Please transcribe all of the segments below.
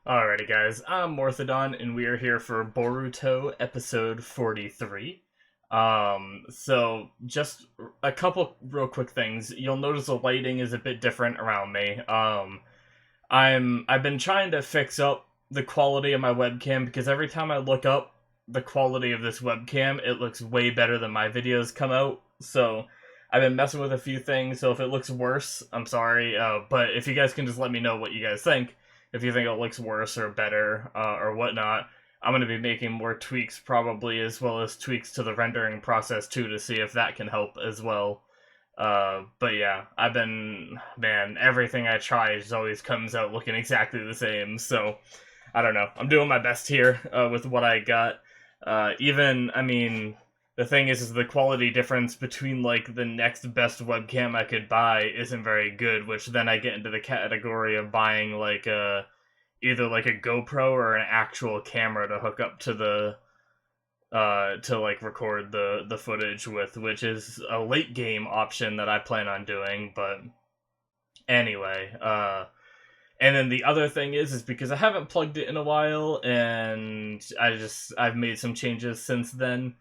Alrighty, guys, I'm Morthadon, and we are here for Boruto episode 43. So just a couple real quick things. You'll notice the lighting is a bit different around me. I've been trying to fix up the quality of my webcam because every time I look up the quality of this webcam, it looks way better than my videos come out. So I've been messing with a few things, so if it looks worse, I'm sorry. But if you guys can just let me know what you guys think, if you think it looks worse or better or whatnot, I'm going to be making more tweaks probably, as well as tweaks to the rendering process too, to see if that can help as well. But yeah, man, everything I try just always comes out looking exactly the same, so I don't know. I'm doing my best here with what I got. I mean, the thing is the quality difference between, like, the next best webcam I could buy isn't very good, which then I get into the category of buying, like, either, like, a GoPro or an actual camera to hook up to to like record the footage with, which is a late game option that I plan on doing. But anyway, and then the other thing is because I haven't plugged it in a while, and I've made some changes since then.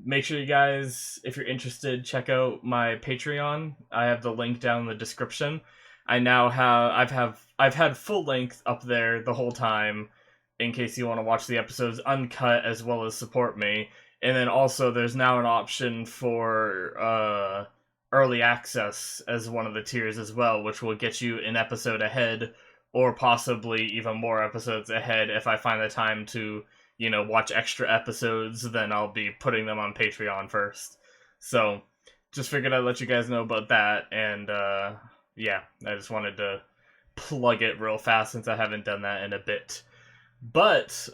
Make sure you guys, if you're interested, check out my Patreon. I have the link down in the description. I now I've had full length up there the whole time, in case you want to watch the episodes uncut as well as support me. And then also there's now an option for early access as one of the tiers as well, which will get you an episode ahead, or possibly even more episodes ahead if I find the time to, watch extra episodes. Then I'll be putting them on Patreon first. So just figured I'd let you guys know about that. And yeah, I just wanted to plug it real fast since I haven't done that in a bit. But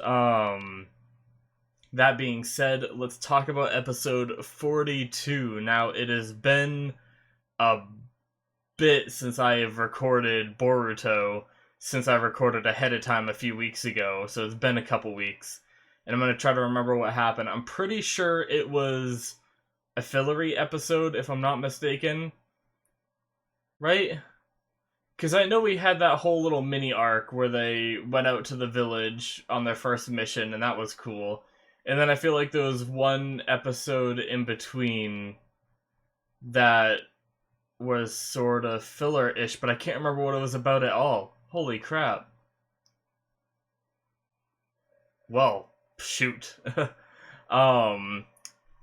that being said, let's talk about episode 42. Now, it has been a bit since I have recorded Boruto, since I recorded ahead of time a few weeks ago, so it's been a couple weeks. And I'm going to try to remember what happened. I'm pretty sure it was a fillery episode, if I'm not mistaken. Right? Because I know we had that whole little mini arc where they went out to the village on their first mission, and that was cool. And then I feel like there was one episode in between that was sort of filler-ish, but I can't remember what it was about at all. Holy crap. Well, shoot. um,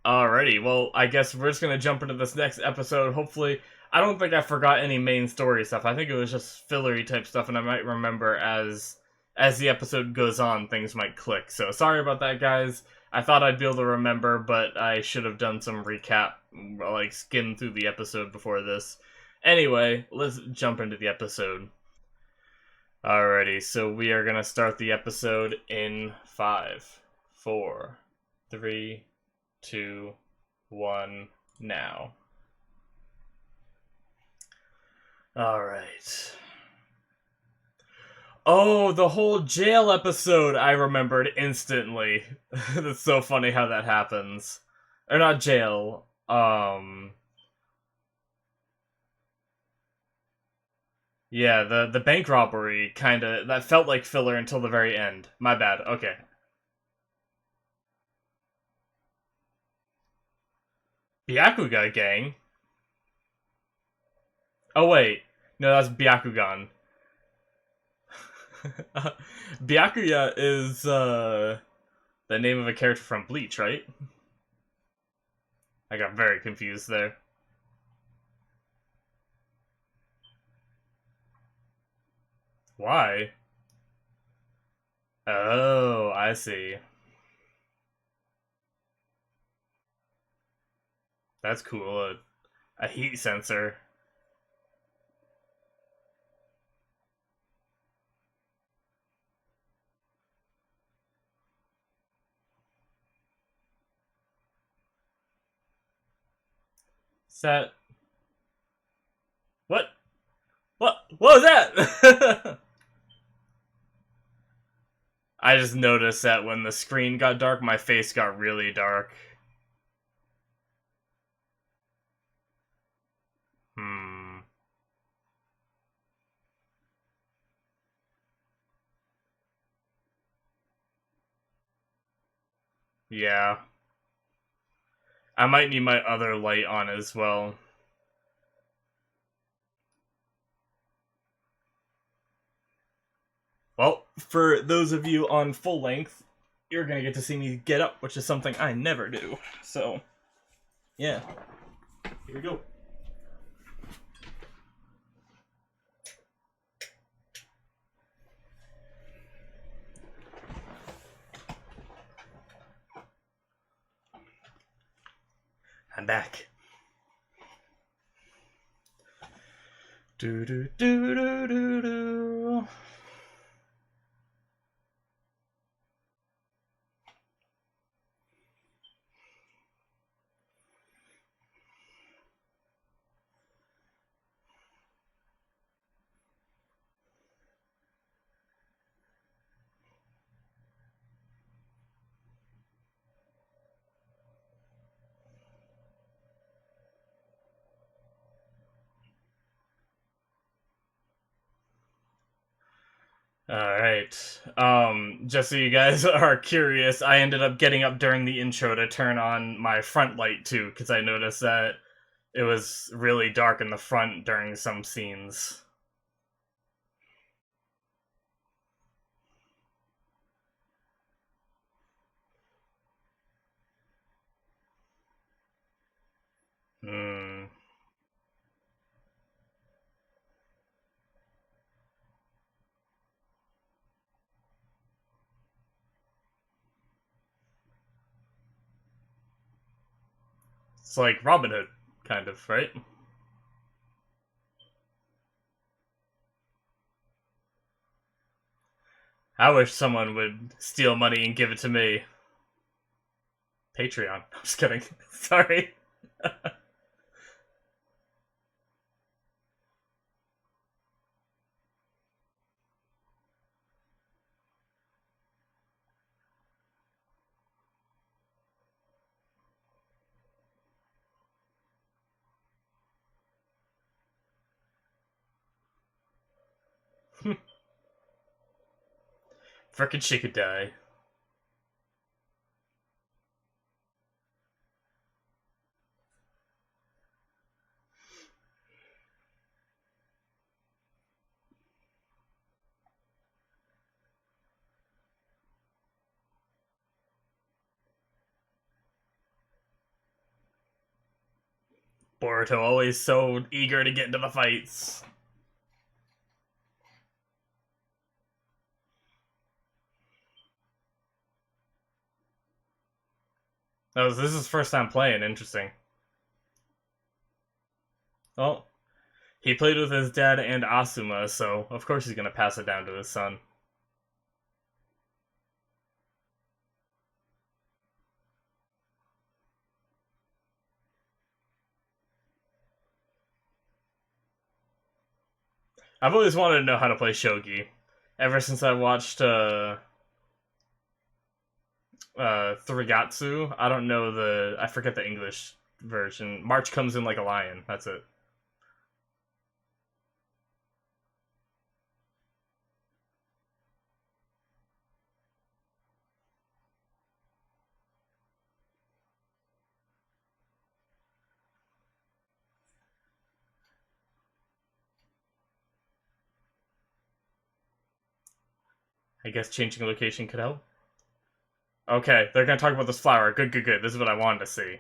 Alrighty, well, I guess we're just gonna jump into this next episode. Hopefully, I don't think I forgot any main story stuff. I think it was just fillery type stuff, and I might remember as the episode goes on, things might click. So sorry about that, guys. I thought I'd be able to remember, but I should have done some recap, like skim through the episode before this. Anyway, let's jump into the episode. Alrighty, so we are gonna start the episode in 5, 4, 3, 2, 1, now. Alright. Oh, the whole jail episode I remembered instantly. That's so funny how that happens. Or not jail. Yeah, the bank robbery kinda, that felt like filler until the very end. My bad. Okay. Byakuga gang? Oh wait. No, that's Byakugan. Byakuya is the name of a character from Bleach, right? I got very confused there. Why? Oh, I see. That's cool. A heat sensor. Set. What? What was that? I just noticed that when the screen got dark, my face got really dark. Hmm. Yeah. I might need my other light on as well. Well, for those of you on full length, you're gonna get to see me get up, which is something I never do. So, yeah. Here we go. I'm back. Do do do do do do. Alright. Just so you guys are curious, I ended up getting up during the intro to turn on my front light too, because I noticed that it was really dark in the front during some scenes. Hmm. It's like Robin Hood, kind of, right? I wish someone would steal money and give it to me. Patreon. I'm just kidding. Sorry. Frickin' she could die. Boruto always so eager to get into the fights. This is his first time playing. Interesting. Well, he played with his dad and Asuma, so of course he's gonna pass it down to his son. I've always wanted to know how to play shogi. Ever since I watched Thurigatsu. I don't know I forget the English version. March comes in like a lion. That's it. I guess changing location could help. Okay, they're gonna talk about this flower. Good, good, good. This is what I wanted to see.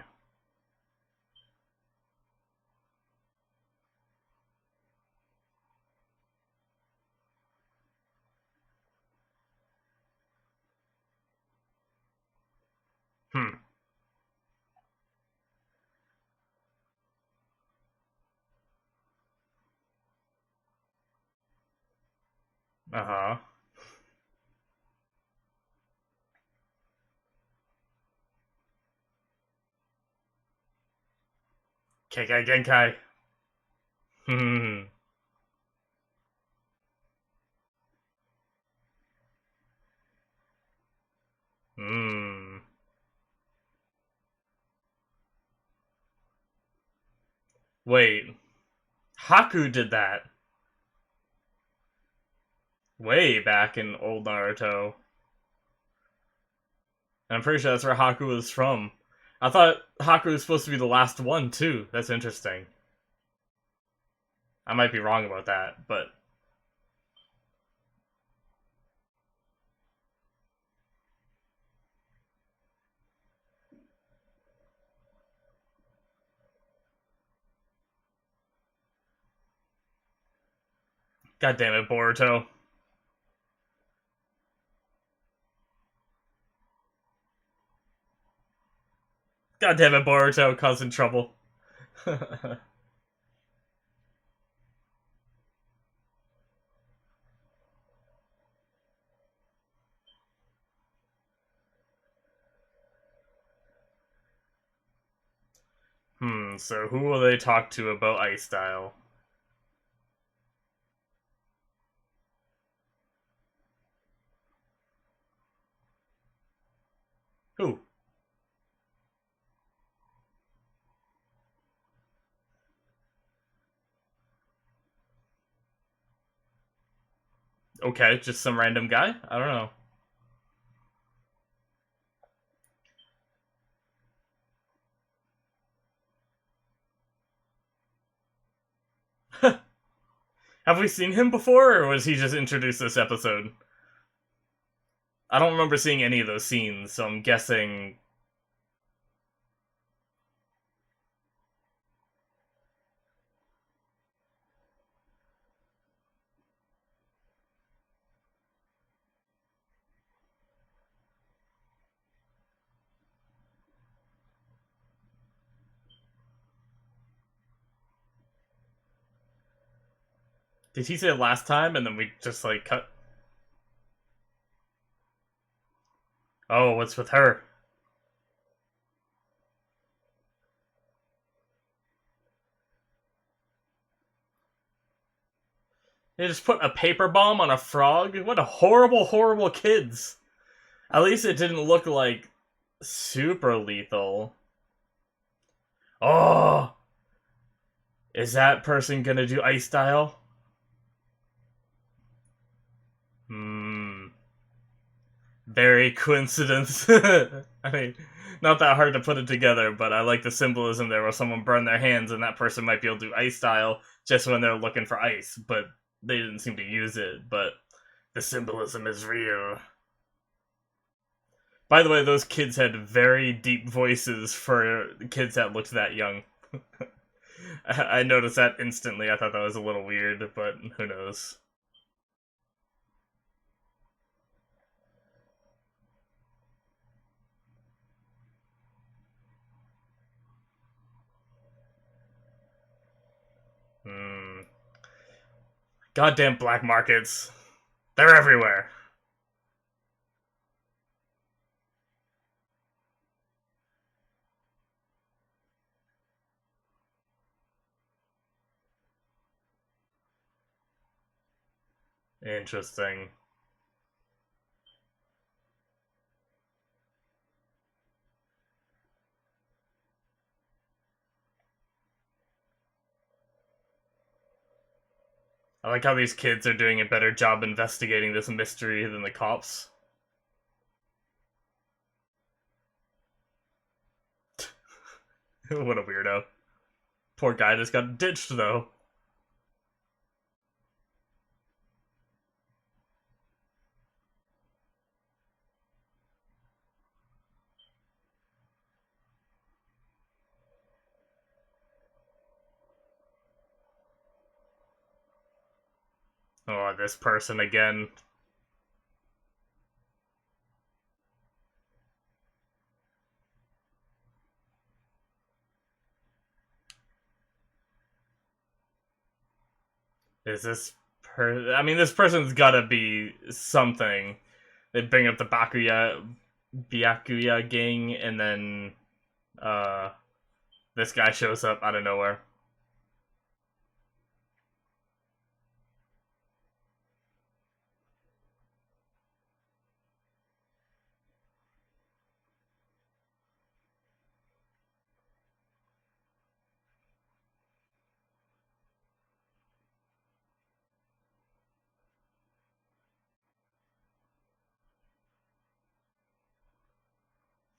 Hmm. Uh huh. Keikai Genkai. Hmm. Hmm. Wait. Haku did that way back in old Naruto. And I'm pretty sure that's where Haku was from. I thought Haku was supposed to be the last one, too. That's interesting. I might be wrong about that, but... God damn it, Boruto. God damn it, Boruto, causing trouble. So who will they talk to about Ice Style? Who? Okay, just some random guy? I don't know. Have we seen him before, or was he just introduced this episode? I don't remember seeing any of those scenes, so I'm guessing... Did he say it last time, and then we just, like, cut... Oh, what's with her? They just put a paper bomb on a frog? What a horrible, horrible kids. At least it didn't look, like, super lethal. Oh! Is that person gonna do Ice Style? Hmm. Very coincidence. I mean, not that hard to put it together, but I like the symbolism there where someone burned their hands and that person might be able to do Ice Style just when they're looking for ice, but they didn't seem to use it, but the symbolism is real. By the way, those kids had very deep voices for kids that looked that young. I noticed that instantly. I thought that was a little weird, but who knows. Hmm. Goddamn black markets. They're everywhere. Interesting. I like how these kids are doing a better job investigating this mystery than the cops. What a weirdo. Poor guy just got ditched, though. Oh, this person again. Is this I mean, this person's gotta be something. They bring up the Byakuya gang, and then, uh, this guy shows up out of nowhere.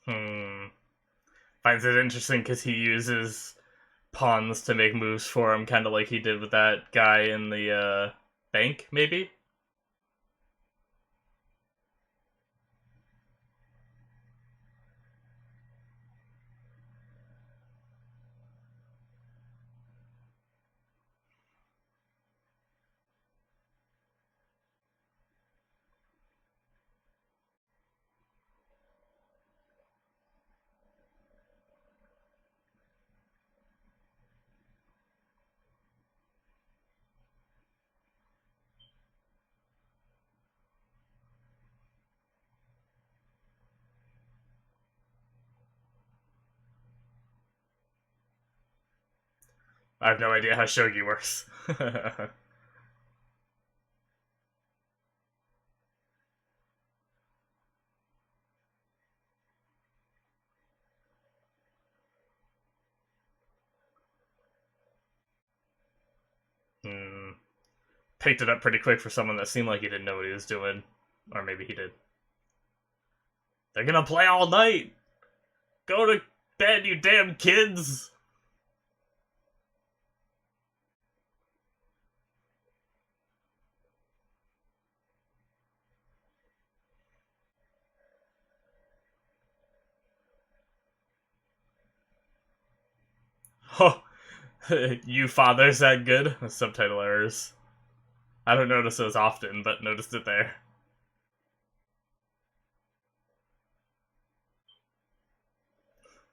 Hmm. Finds it interesting because he uses pawns to make moves for him, kind of like he did with that guy in the bank, maybe? I have no idea how shogi works. Hmm. Picked it up pretty quick for someone that seemed like he didn't know what he was doing. Or maybe he did. They're gonna play all night! Go to bed, you damn kids! Oh, you fathers that good? Subtitle errors. I don't notice those often, but noticed it there.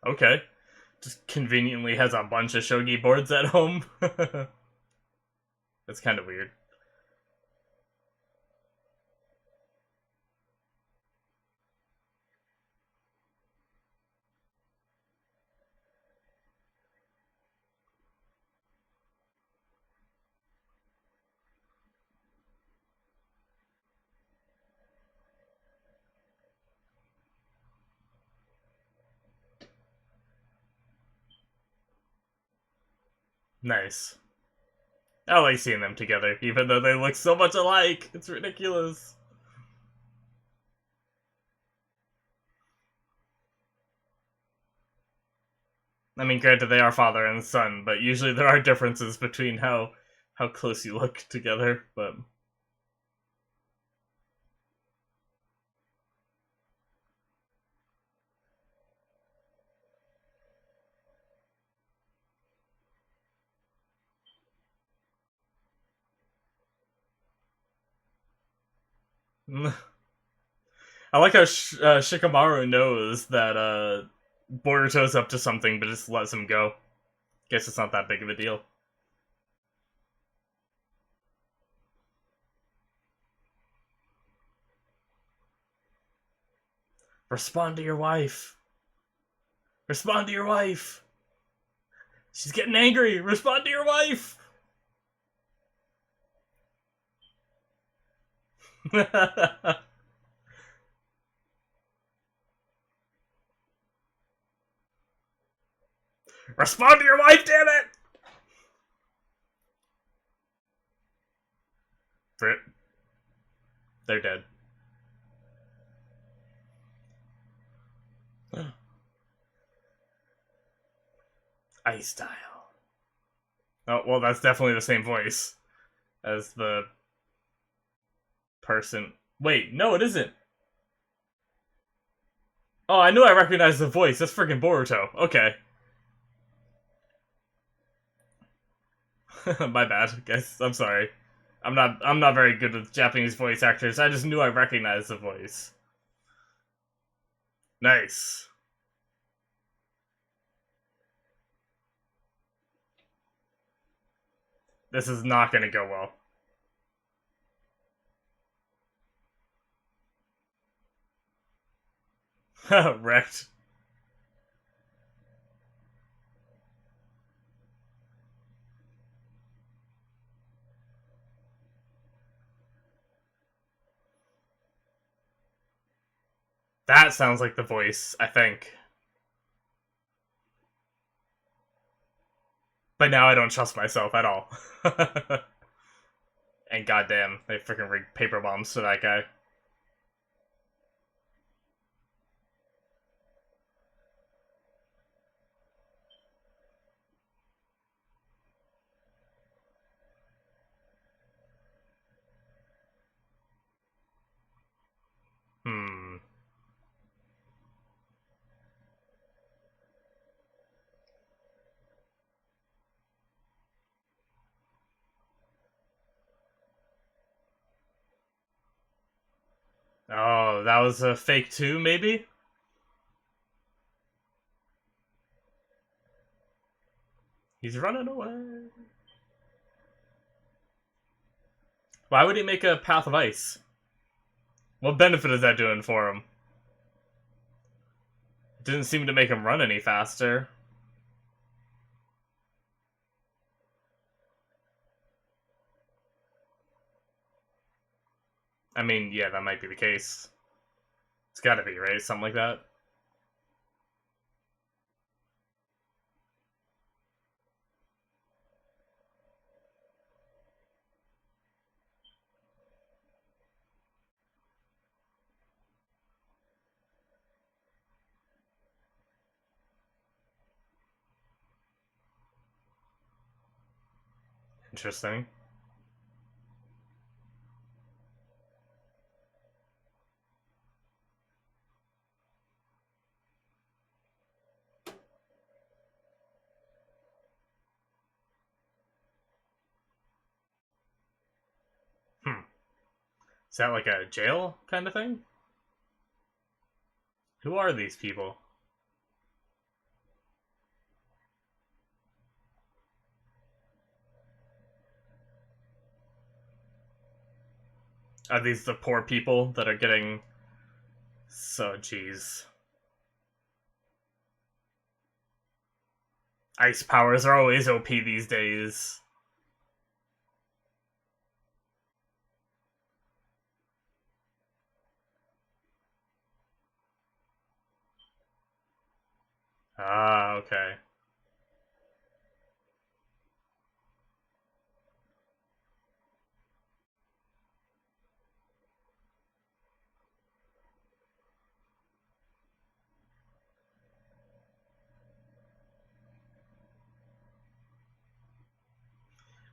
Okay. Just conveniently has a bunch of shogi boards at home. That's kind of weird. Nice. I like seeing them together, even though they look so much alike. It's ridiculous. I mean, granted, they are father and son, but usually there are differences between how close you look together. But I like how Shikamaru knows that Boruto's up to something, but just lets him go. Guess it's not that big of a deal. Respond to your wife. Respond to your wife. She's getting angry. Respond to your wife. Respond to your wife, damn it! Brit, they're dead. Ice style. Oh, well, that's definitely the same voice as the person. Wait, no, it isn't. Oh, I knew I recognized the voice. That's freaking Boruto. Okay. My bad, guys. I'm sorry. I'm not very good with Japanese voice actors. I just knew I recognized the voice. Nice. This is not gonna go well. Wrecked. That sounds like the voice, I think. But now I don't trust myself at all. And goddamn, they freaking rigged paper bombs to that guy. Oh, that was a fake too, maybe? He's running away. Why would he make a path of ice? What benefit is that doing for him? It didn't seem to make him run any faster. I mean, yeah, that might be the case. It's gotta be, right? Something like that. Interesting. Hmm. Is that like a jail kind of thing? Who are these people? Are these the poor people that are getting... So, jeez. Ice powers are always OP these days. Ah, okay.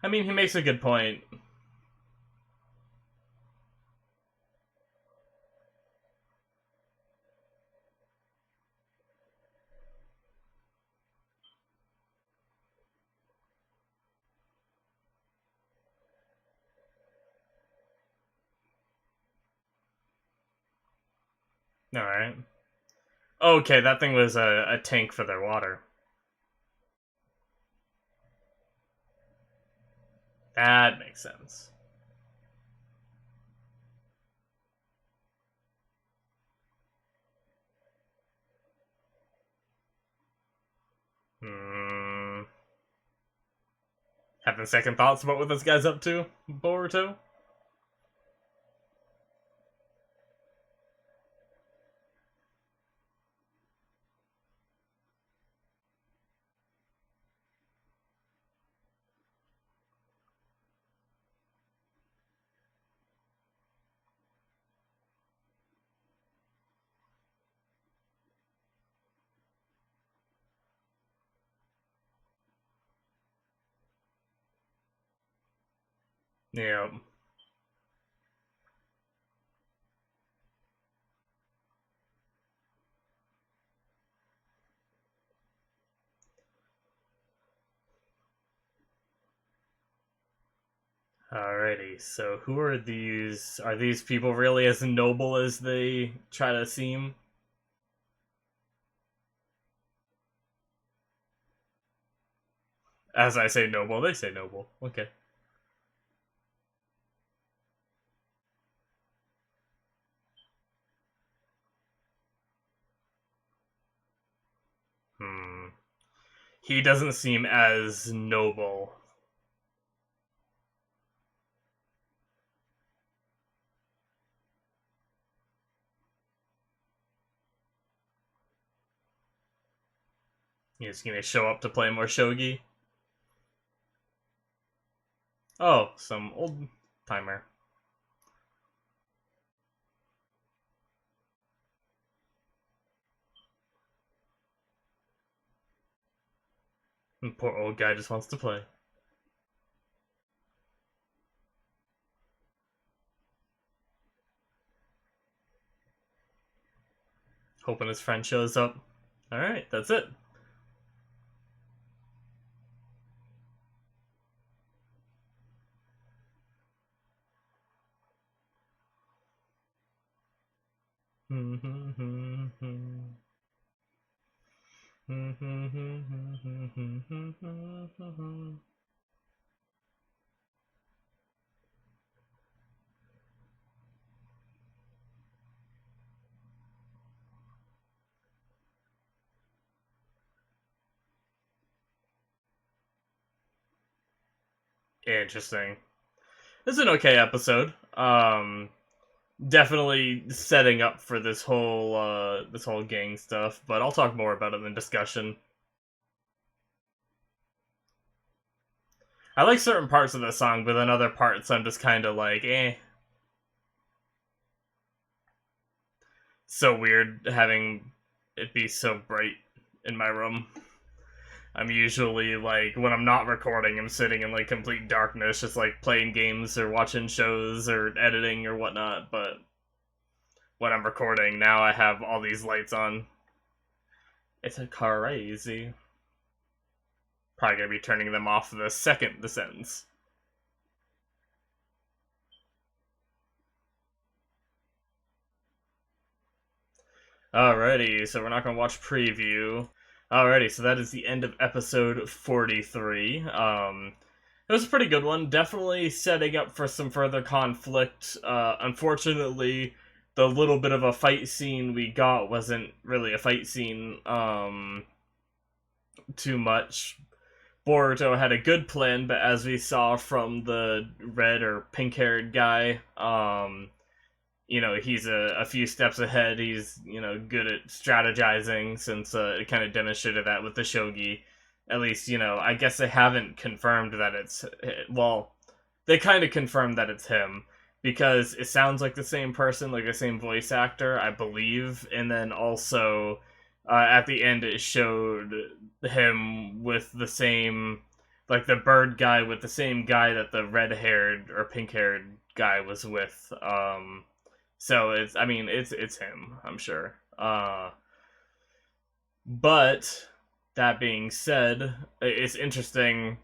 I mean, he makes a good point. Alright. Okay, that thing was a tank for their water. That makes sense. Hmm. Having second thoughts about what this guy's up to, Boruto? Yeah. Alrighty, so who are these? Are these people really as noble as they try to seem? As I say noble, they say noble. Okay. Hmm. He doesn't seem as noble. He's gonna show up to play more shogi. Oh, some old timer. Poor old guy just wants to play. Hoping his friend shows up. Alright, that's it. Interesting. It's an okay episode. Definitely setting up for this whole gang stuff, but I'll talk more about it in the discussion. I like certain parts of the song, but then other parts I'm just kind of like, eh. So weird having it be so bright in my room. I'm usually like, when I'm not recording, I'm sitting in like complete darkness, just like playing games or watching shows or editing or whatnot. But when I'm recording, now I have all these lights on. It's a crazy. Probably gonna be turning them off the second this ends. Alrighty, so we're not gonna watch preview. Alrighty, so that is the end of episode 43. It was a pretty good one. Definitely setting up for some further conflict. Unfortunately, the little bit of a fight scene we got wasn't really a fight scene. Too much. Boruto had a good plan, but as we saw from the red or pink-haired guy, he's a few steps ahead. He's, good at strategizing since it kind of demonstrated that with the shogi. At least, I guess they haven't confirmed that it's, well, they kind of confirmed that it's him because it sounds like the same person, like the same voice actor, I believe. And then also, at the end, it showed him with the same, like the bird guy with the same guy that the red-haired or pink-haired guy was with. So it's him, I'm sure. But that being said, it's interesting.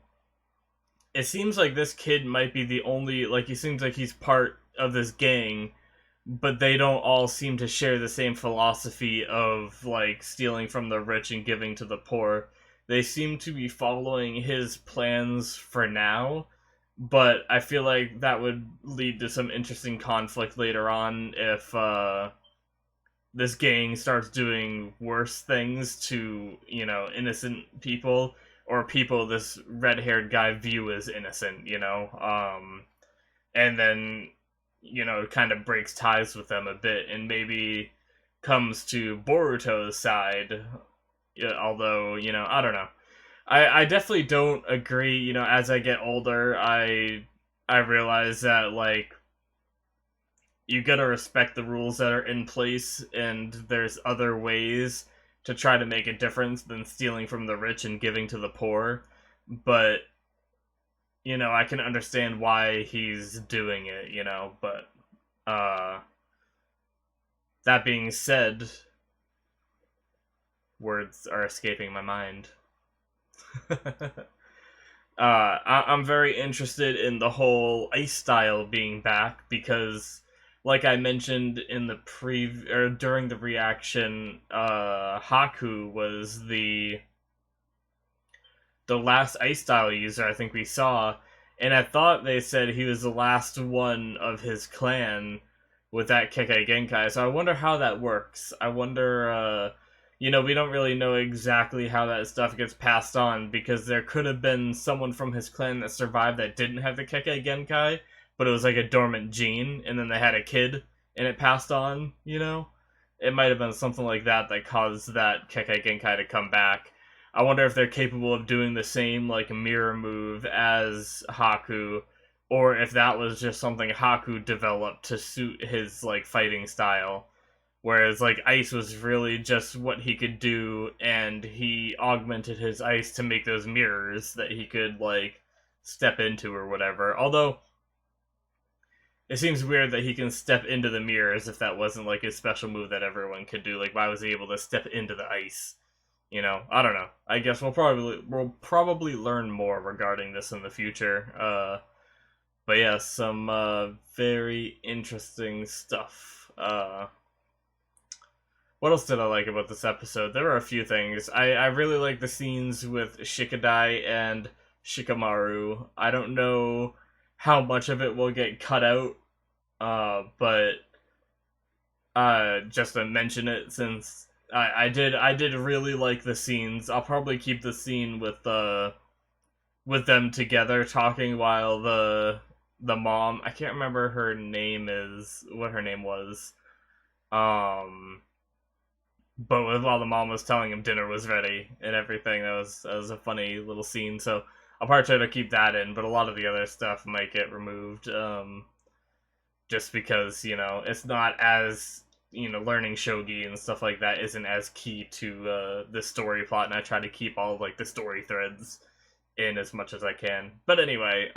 It seems like this kid might be the only, like, he seems like he's part of this gang, but they don't all seem to share the same philosophy of, like, stealing from the rich and giving to the poor. They seem to be following his plans for now, but I feel like that would lead to some interesting conflict later on if this gang starts doing worse things to, innocent people, or people this red-haired guy view as innocent, and then, kind of breaks ties with them a bit, and maybe comes to Boruto's side, although, I don't know. I definitely don't agree, as I get older, I realize that, like, you gotta respect the rules that are in place, and there's other ways to try to make a difference than stealing from the rich and giving to the poor. But, I can understand why he's doing it, but, that being said, words are escaping my mind. I'm very interested in the whole ice style being back because, like I mentioned in the or during the reaction, Haku was the last ice style user I think we saw, and I thought they said he was the last one of his clan with that Kekkei Genkai. So I wonder how that works. I wonder, we don't really know exactly how that stuff gets passed on, because there could have been someone from his clan that survived that didn't have the Kekkei Genkai, but it was like a dormant gene, and then they had a kid, and it passed on, It might have been something like that that caused that Kekkei Genkai to come back. I wonder if they're capable of doing the same, like, mirror move as Haku, or if that was just something Haku developed to suit his, like, fighting style. Whereas, like, ice was really just what he could do, and he augmented his ice to make those mirrors that he could, like, step into or whatever. Although, it seems weird that he can step into the mirrors if that wasn't, like, his special move that everyone could do. Like, why was he able to step into the ice? I don't know. I guess we'll probably learn more regarding this in the future. But yeah, some very interesting stuff. What else did I like about this episode? There were a few things. I really like the scenes with Shikadai and Shikamaru. I don't know how much of it will get cut out, but just to mention it since I did really like the scenes. I'll probably keep the scene with them together talking while the mom, I can't remember her name is what her name was. Um but while the mom was telling him dinner was ready and everything, that was a funny little scene. So I'll probably try to keep that in, but a lot of the other stuff might get removed. Just because, it's not as, learning shogi and stuff like that isn't as key to the story plot, and I try to keep all like the story threads in as much as I can. But anyway,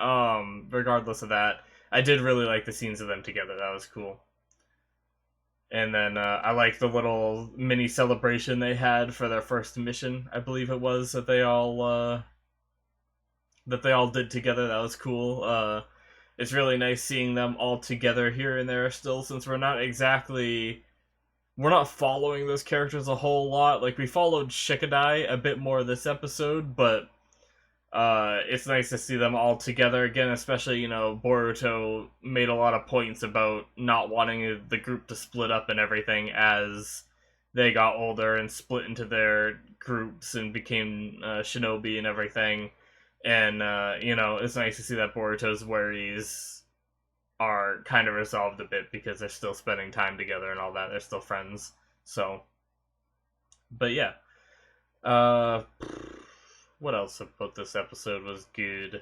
regardless of that, I did really like the scenes of them together. That was cool. And then I like the little mini celebration they had for their first mission. I believe it was that they all did together. That was cool. It's really nice seeing them all together here and there still, since we're not following those characters a whole lot. Like, we followed Shikadai a bit more this episode, but it's nice to see them all together again, especially, Boruto made a lot of points about not wanting the group to split up and everything as they got older and split into their groups and became shinobi and everything. And, it's nice to see that Boruto's worries are kind of resolved a bit because they're still spending time together and all that. They're still friends. So, but yeah. Uh, what else about this episode was good?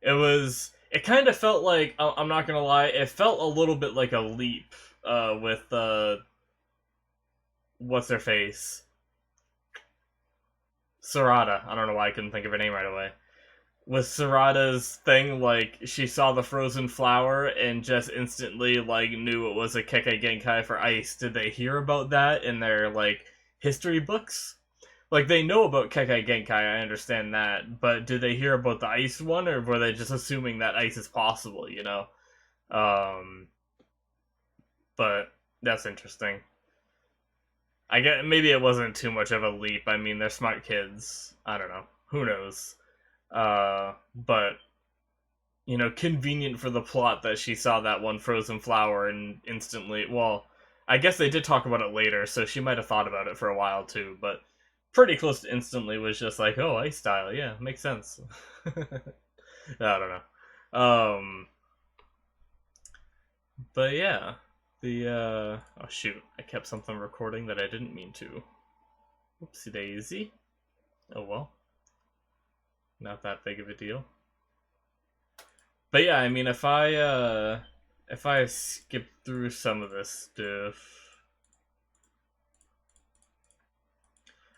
It kind of felt like, I'm not gonna lie, it felt a little bit like a leap, with, what's her face? Sarada. I don't know why I couldn't think of her name right away. With Sarada's thing, like, she saw the frozen flower and just instantly, like, knew it was a Kekkei Genkai for ice. Did they hear about that in their, like, history books? Like, they know about Kekkei Genkai, I understand that, but did they hear about the ice one, or were they just assuming that ice is possible, Um, but that's interesting. I get maybe it wasn't too much of a leap. I mean, they're smart kids. I don't know. Who knows? But convenient for the plot that she saw that one frozen flower and instantly. Well, I guess they did talk about it later, so she might have thought about it for a while too. But pretty close to instantly was just like, oh, ice style, yeah, makes sense. I don't know. But yeah, oh shoot, I kept something recording that I didn't mean to. Whoopsie daisy. Oh well. Not that big of a deal. But yeah, I mean, if I skip through some of this stuff,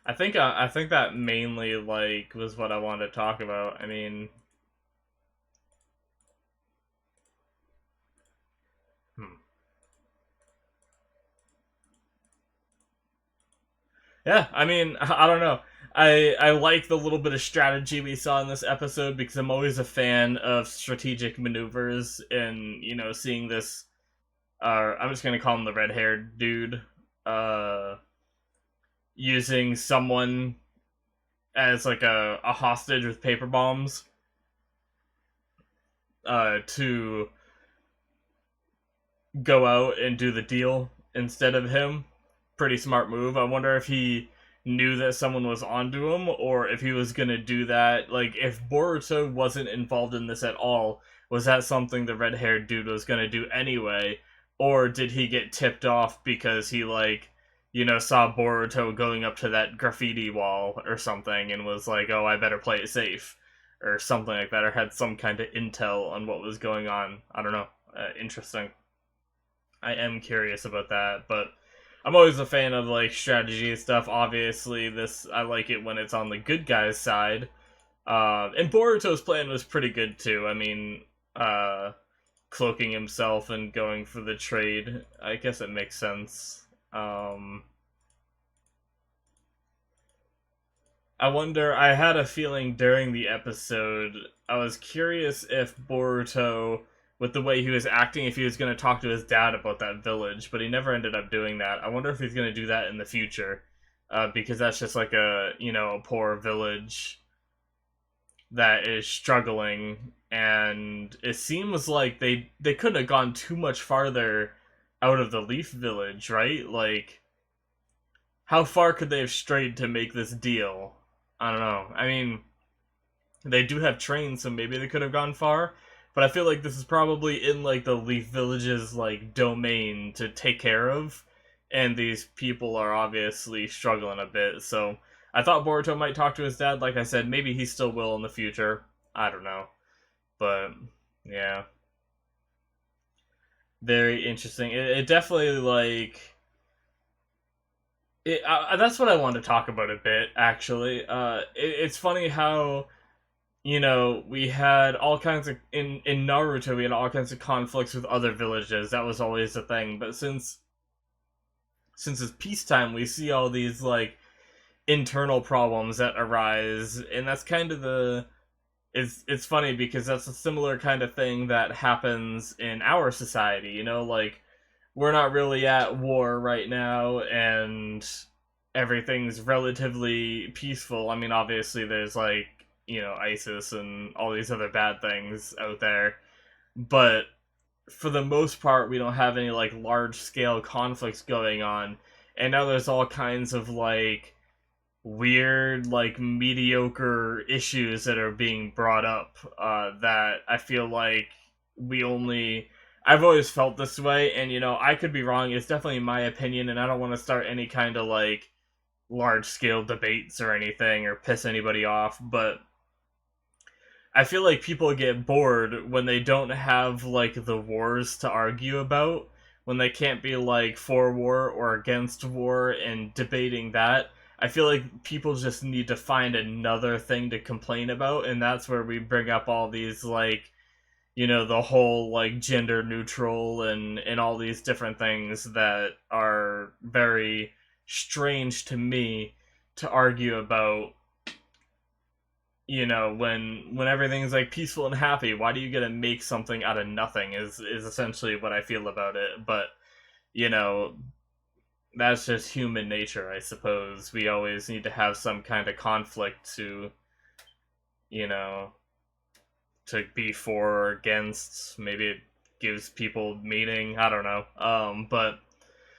I think that mainly like was what I wanted to talk about. I mean, hmm. Yeah, I mean, I don't know. I like the little bit of strategy we saw in this episode because I'm always a fan of strategic maneuvers and seeing this. I'm just gonna call him the red-haired dude. Uh, Using someone as like a hostage with paper bombs. To go out and do the deal instead of him. Pretty smart move. I wonder if he knew that someone was onto him, or if he was gonna do that. Like, if Boruto wasn't involved in this at all, was that something the red-haired dude was gonna do anyway? Or did he get tipped off because he, like, saw Boruto going up to that graffiti wall or something and was like, oh, I better play it safe? Or something like that, or had some kind of intel on what was going on. I don't know. Interesting. I am curious about that, but I'm always a fan of like strategy and stuff. Obviously, this I like it when it's on the good guy's side. And Boruto's plan was pretty good too. I mean, cloaking himself and going for the trade. I guess it makes sense. I wonder. I had a feeling during the episode. I was curious if Boruto with the way he was acting if he was going to talk to his dad about that village, but he never ended up doing that. I wonder if he's going to do that in the future, because that's just like a, you know, a poor village that is struggling, and it seems like they couldn't have gone too much farther out of the Leaf Village, right? Like, how far could they have strayed to make this deal? I don't know. I mean, they do have trains, so maybe they could have gone far. But I feel like this is probably in like the Leaf Village's like domain to take care of, and these people are obviously struggling a bit. So I thought Boruto might talk to his dad. Like I said, maybe he still will in the future. I don't know, but yeah, very interesting. It definitely like it. That's what I wanted to talk about a bit. Actually, it's funny how, you know, we had all kinds of in Naruto, we had all kinds of conflicts with other villages. That was always the thing. But since it's peacetime, we see all these like internal problems that arise, and that's kind of the it's funny because that's a similar kind of thing that happens in our society. You know, like, we're not really at war right now, and everything's relatively peaceful. I mean, obviously, there's like, you know, ISIS and all these other bad things out there, but for the most part, we don't have any like large scale conflicts going on. And now there's all kinds of like weird, like mediocre issues that are being brought up, that I feel like we only. I've always felt this way, and you know, I could be wrong. It's definitely my opinion, and I don't want to start any kind of like large scale debates or anything or piss anybody off, but I feel like people get bored when they don't have like the wars to argue about, when they can't be like for war or against war and debating that. I feel like people just need to find another thing to complain about, and that's where we bring up all these like, you know, the whole like gender neutral and all these different things that are very strange to me to argue about. You know, when everything's like peaceful and happy, why do you get to make something out of nothing is essentially what I feel about it. But you know, that's just human nature, I suppose. We always need to have some kind of conflict to, you know, to be for or against. Maybe it gives people meaning, I don't know. But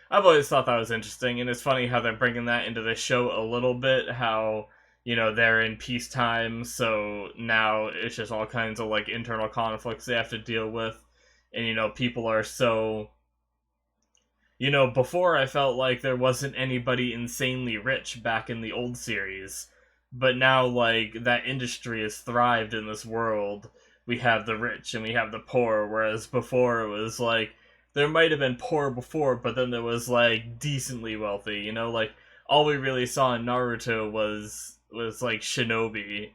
I've always thought that was interesting, and it's funny how they're bringing that into the show a little bit, how, you know, they're in peacetime, so now it's just all kinds of like internal conflicts they have to deal with. And you know, people are so, you know, before I felt like there wasn't anybody insanely rich back in the old series, but now like that industry has thrived in this world. We have the rich and we have the poor, whereas before it was like there might have been poor before, but then there was like decently wealthy, you know, like all we really saw in Naruto was like shinobi,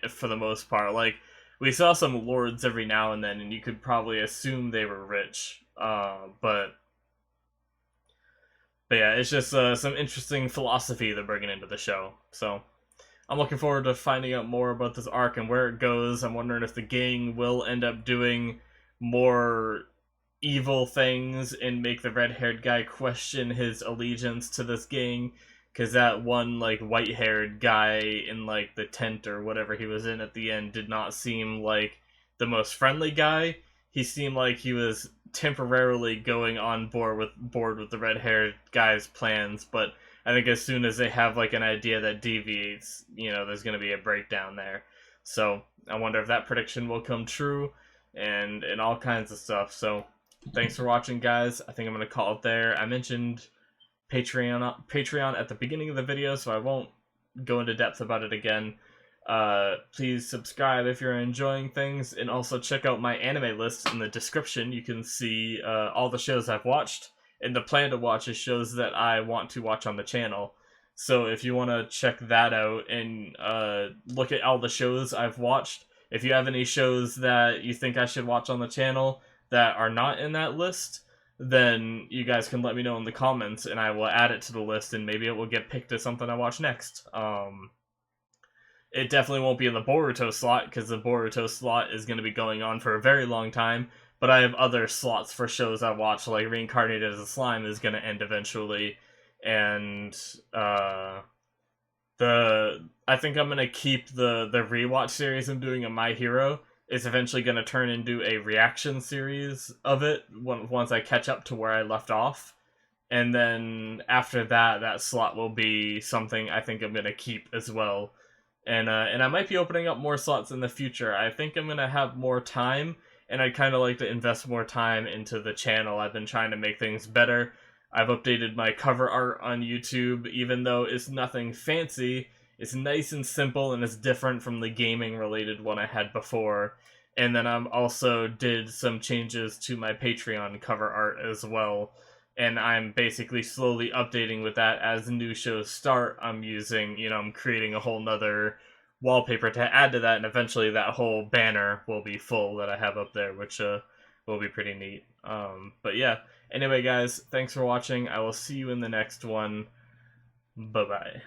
for the most part. Like, we saw some lords every now and then, and you could probably assume they were rich. But yeah, it's just some interesting philosophy they're bringing into the show. So I'm looking forward to finding out more about this arc and where it goes. I'm wondering if the gang will end up doing more evil things and make the red-haired guy question his allegiance to this gang, because that one like white-haired guy in like the tent or whatever he was in at the end did not seem like the most friendly guy. He seemed like he was temporarily going on board with the red-haired guy's plans, but I think as soon as they have like an idea that deviates, you know, there's going to be a breakdown there. So I wonder if that prediction will come true, and all kinds of stuff. So thanks for watching, guys. I think I'm going to call it there. I mentioned Patreon at the beginning of the video, so I won't go into depth about it again. Please subscribe if you're enjoying things, and also check out my anime list in the description. You can see all the shows I've watched, and the plan to watch is shows that I want to watch on the channel. So if you want to check that out and look at all the shows I've watched, if you have any shows that you think I should watch on the channel that are not in that list, then you guys can let me know in the comments, and I will add it to the list, and maybe it will get picked as something I watch next. It definitely won't be in the Boruto slot, because the Boruto slot is going to be going on for a very long time. But I have other slots for shows I watch, like Reincarnated as a Slime is going to end eventually, and I think I'm gonna keep the rewatch series I'm doing of My Hero. It's eventually gonna turn into a reaction series of it once I catch up to where I left off, and then after that, that slot will be something I think I'm gonna keep as well. And I might be opening up more slots in the future. I think I'm gonna have more time, and I'd kind of like to invest more time into the channel. I've been trying to make things better. I've updated my cover art on YouTube, even though it's nothing fancy. It's nice and simple, and it's different from the gaming related one I had before. And then I'm also did some changes to my Patreon cover art as well. And I'm basically slowly updating with that as new shows start. I'm using, I'm creating a whole nother wallpaper to add to that, and eventually that whole banner will be full that I have up there, which will be pretty neat. But yeah, anyway, guys, thanks for watching. I will see you in the next one. Bye bye.